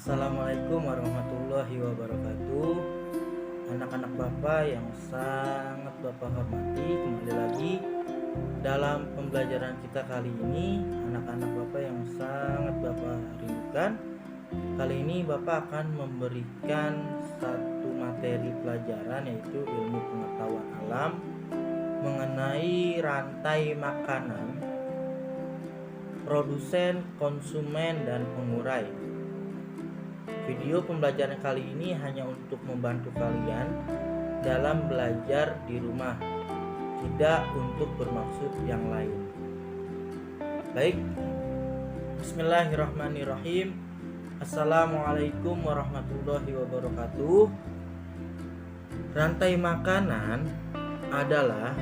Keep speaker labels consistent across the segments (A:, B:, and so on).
A: Assalamualaikum warahmatullahi wabarakatuh. Anak-anak Bapak yang sangat Bapak hormati, kembali lagi dalam pembelajaran kita kali ini. Anak-anak Bapak yang sangat Bapak rindukan, kali ini Bapak akan memberikan satu materi pelajaran, yaitu ilmu pengetahuan alam mengenai rantai makanan, produsen, konsumen, dan pengurai. Video pembelajaran kali ini hanya untuk membantu kalian dalam belajar di rumah, tidak untuk bermaksud yang lain. Baik, bismillahirrahmanirrahim. Assalamualaikum warahmatullahi wabarakatuh. Rantai makanan adalah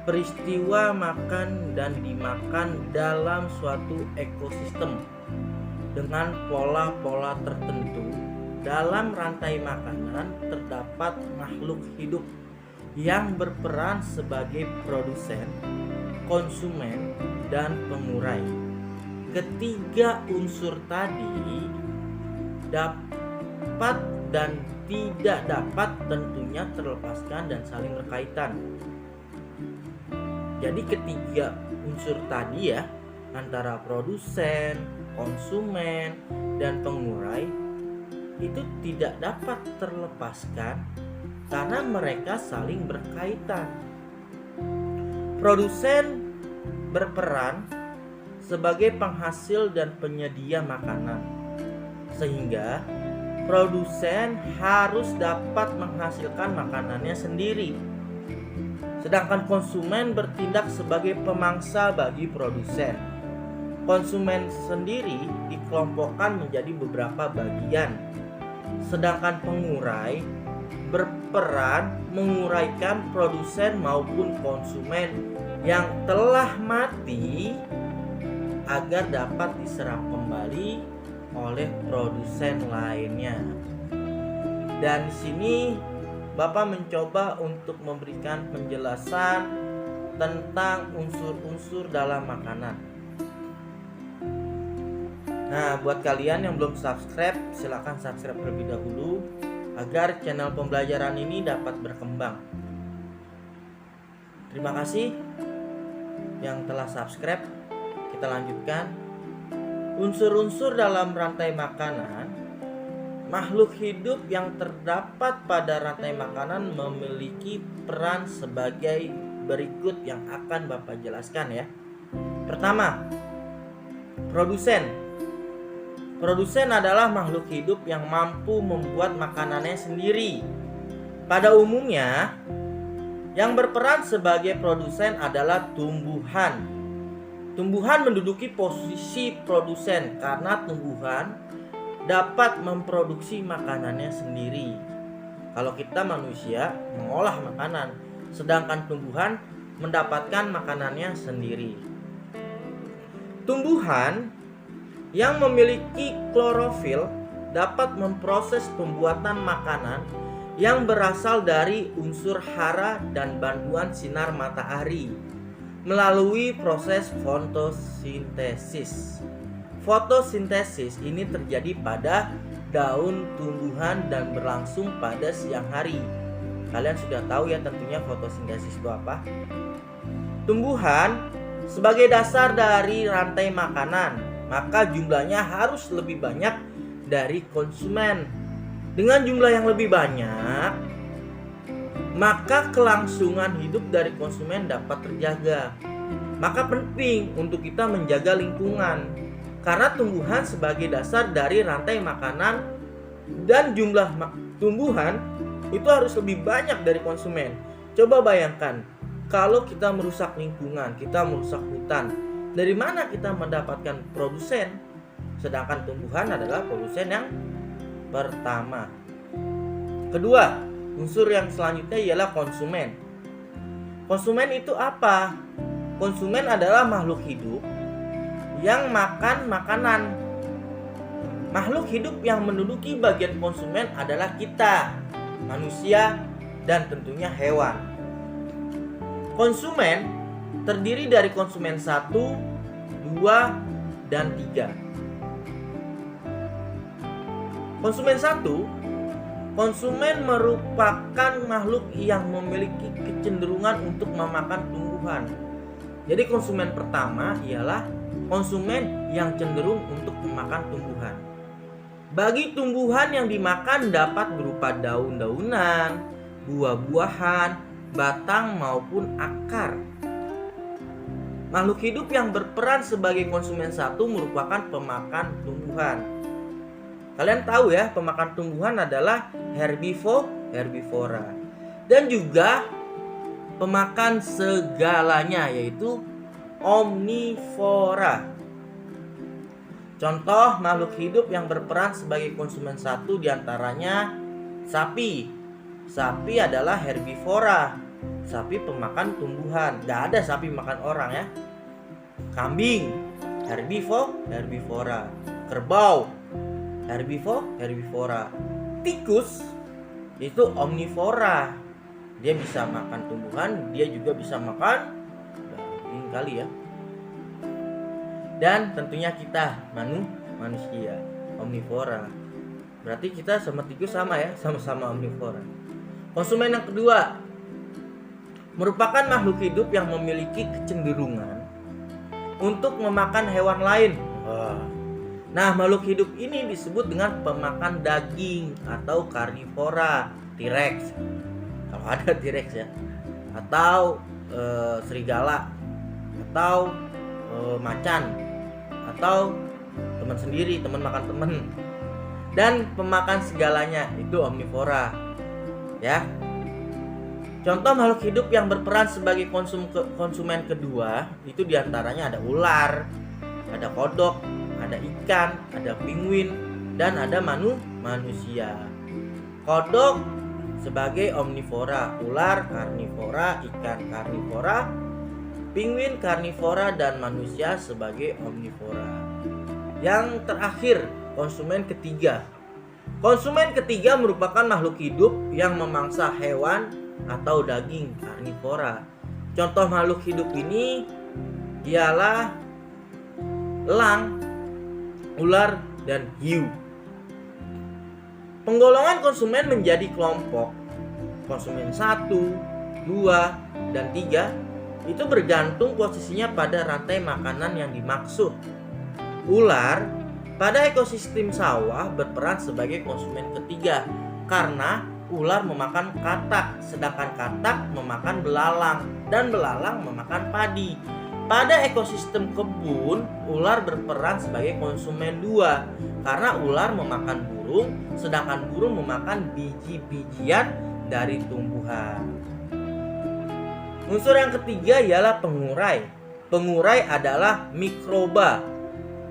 A: peristiwa makan dan dimakan dalam suatu ekosistem dengan pola-pola tertentu. Dalam rantai makanan terdapat makhluk hidup yang berperan sebagai produsen, konsumen, dan pengurai. Ketiga unsur tadi dapat dan tidak dapat tentunya terlepaskan dan saling berkaitan. Jadi ketiga unsur tadi ya, antara produsen, konsumen, dan pengurai itu tidak dapat terlepaskan karena mereka saling berkaitan. Produsen berperan sebagai penghasil dan penyedia makanan, sehingga produsen harus dapat menghasilkan makanannya sendiri. Sedangkan konsumen bertindak sebagai pemangsa bagi produsen. Konsumen sendiri dikelompokkan menjadi beberapa bagian, sedangkan pengurai berperan menguraikan produsen maupun konsumen yang telah mati agar dapat diserap kembali oleh produsen lainnya. Dan di sini Bapak mencoba untuk memberikan penjelasan tentang unsur-unsur dalam makanan. Nah, buat kalian yang belum subscribe, silakan subscribe terlebih dahulu agar channel pembelajaran ini dapat berkembang. Terima kasih yang telah subscribe. Kita lanjutkan. Unsur-unsur dalam rantai makanan. Makhluk hidup yang terdapat pada rantai makanan memiliki peran sebagai berikut yang akan Bapak jelaskan ya. Pertama, produsen. Produsen adalah makhluk hidup yang mampu membuat makanannya sendiri. Pada umumnya, yang berperan sebagai produsen adalah tumbuhan. Tumbuhan menduduki posisi produsen karena tumbuhan dapat memproduksi makanannya sendiri. Kalau kita manusia mengolah makanan, sedangkan tumbuhan mendapatkan makanannya sendiri. Tumbuhan yang memiliki klorofil dapat memproses pembuatan makanan yang berasal dari unsur hara dan bantuan sinar matahari melalui proses fotosintesis. Fotosintesis ini terjadi pada daun tumbuhan dan berlangsung pada siang hari. Kalian sudah tahu ya tentunya fotosintesis itu apa? Tumbuhan sebagai dasar dari rantai makanan, maka jumlahnya harus lebih banyak dari konsumen. Dengan jumlah yang lebih banyak, maka kelangsungan hidup dari konsumen dapat terjaga. Maka penting untuk kita menjaga lingkungan, karena tumbuhan sebagai dasar dari rantai makanan dan jumlah tumbuhan itu harus lebih banyak dari konsumen. Coba bayangkan, kalau kita merusak lingkungan, kita merusak hutan, dari mana kita mendapatkan produsen? Sedangkan tumbuhan adalah produsen yang pertama. Kedua, unsur yang selanjutnya ialah konsumen. Konsumen itu apa? Konsumen adalah makhluk hidup yang makan makanan. Makhluk hidup yang menduduki bagian konsumen adalah kita, manusia, dan tentunya hewan. Konsumen terdiri dari konsumen 1, 2, dan 3. Konsumen satu, konsumen merupakan makhluk yang memiliki kecenderungan untuk memakan tumbuhan. Jadi konsumen pertama ialah konsumen yang cenderung untuk memakan tumbuhan. Bagi tumbuhan yang dimakan dapat berupa daun-daunan, buah-buahan, batang maupun akar. Makhluk hidup yang berperan sebagai konsumen satu merupakan pemakan tumbuhan. Kalian tahu ya, pemakan tumbuhan adalah herbivora. Dan juga pemakan segalanya, yaitu omnivora. Contoh makhluk hidup yang berperan sebagai konsumen satu diantaranya sapi. Sapi adalah herbivora. Sapi pemakan tumbuhan. Gak ada sapi makan orang ya. Kambing, herbivora. Kerbau, herbivora. Tikus itu omnivora. Dia bisa makan tumbuhan, dia juga bisa makan daging kali ya. Dan tentunya kita manusia omnivora. Berarti kita sama tikus sama ya, sama-sama omnivora. Konsumen yang kedua merupakan makhluk hidup yang memiliki kecenderungan untuk memakan hewan lain. Nah, makhluk hidup ini disebut dengan pemakan daging atau karnivora. T-Rex, kalau ada T-Rex ya, atau serigala, atau macan, atau teman sendiri, teman makan teman. Dan pemakan segalanya itu omnivora ya. Contoh makhluk hidup yang berperan sebagai konsumen kedua itu diantaranya ada ular, ada kodok, ada ikan, ada penguin, dan ada manusia. Kodok sebagai omnivora, ular karnivora, ikan karnivora, penguin karnivora, dan manusia sebagai omnivora. Yang terakhir, konsumen ketiga. Konsumen ketiga merupakan makhluk hidup yang memangsa hewan atau daging karnivora. Contoh makhluk hidup ini ialah elang, ular, dan hiu. Penggolongan konsumen menjadi kelompok konsumen 1, 2, dan 3 itu bergantung posisinya pada rantai makanan yang dimaksud. Ular pada ekosistem sawah berperan sebagai konsumen ketiga karena ular memakan katak, sedangkan katak memakan belalang, dan belalang memakan padi. Pada ekosistem kebun, ular berperan sebagai konsumen 2 karena ular memakan burung, sedangkan burung memakan biji-bijian dari tumbuhan. Unsur yang ketiga ialah pengurai. Pengurai adalah mikroba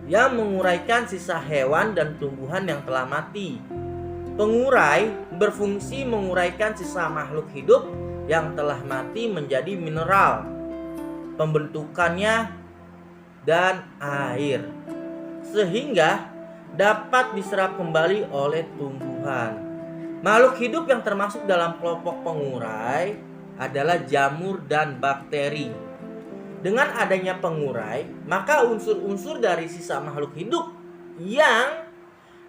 A: yang menguraikan sisa hewan dan tumbuhan yang telah mati. Pengurai berfungsi menguraikan sisa makhluk hidup yang telah mati menjadi mineral, pembentukannya, dan air, sehingga dapat diserap kembali oleh tumbuhan. Makhluk hidup yang termasuk dalam kelompok pengurai adalah jamur dan bakteri. Dengan adanya pengurai, maka unsur-unsur dari sisa makhluk hidup yang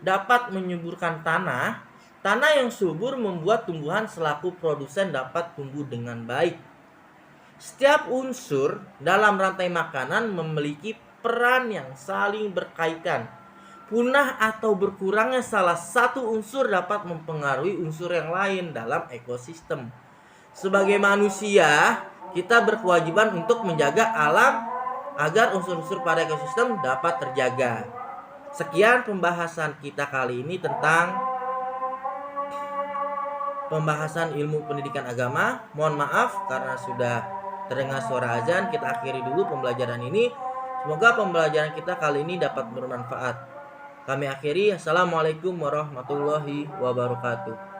A: dapat menyuburkan tanah yang subur membuat tumbuhan selaku produsen dapat tumbuh dengan baik. Setiap unsur dalam rantai makanan memiliki peran yang saling berkaitan. Punah atau berkurangnya salah satu unsur dapat mempengaruhi unsur yang lain dalam ekosistem. Sebagai manusia, kita berkewajiban untuk menjaga alam agar unsur-unsur pada ekosistem dapat terjaga. Sekian pembahasan kita kali ini tentang pembahasan ilmu pendidikan agama. Mohon maaf karena sudah terdengar suara azan. Kita akhiri dulu pembelajaran ini. Semoga pembelajaran kita kali ini dapat bermanfaat. Kami akhiri. Assalamualaikum warahmatullahi wabarakatuh.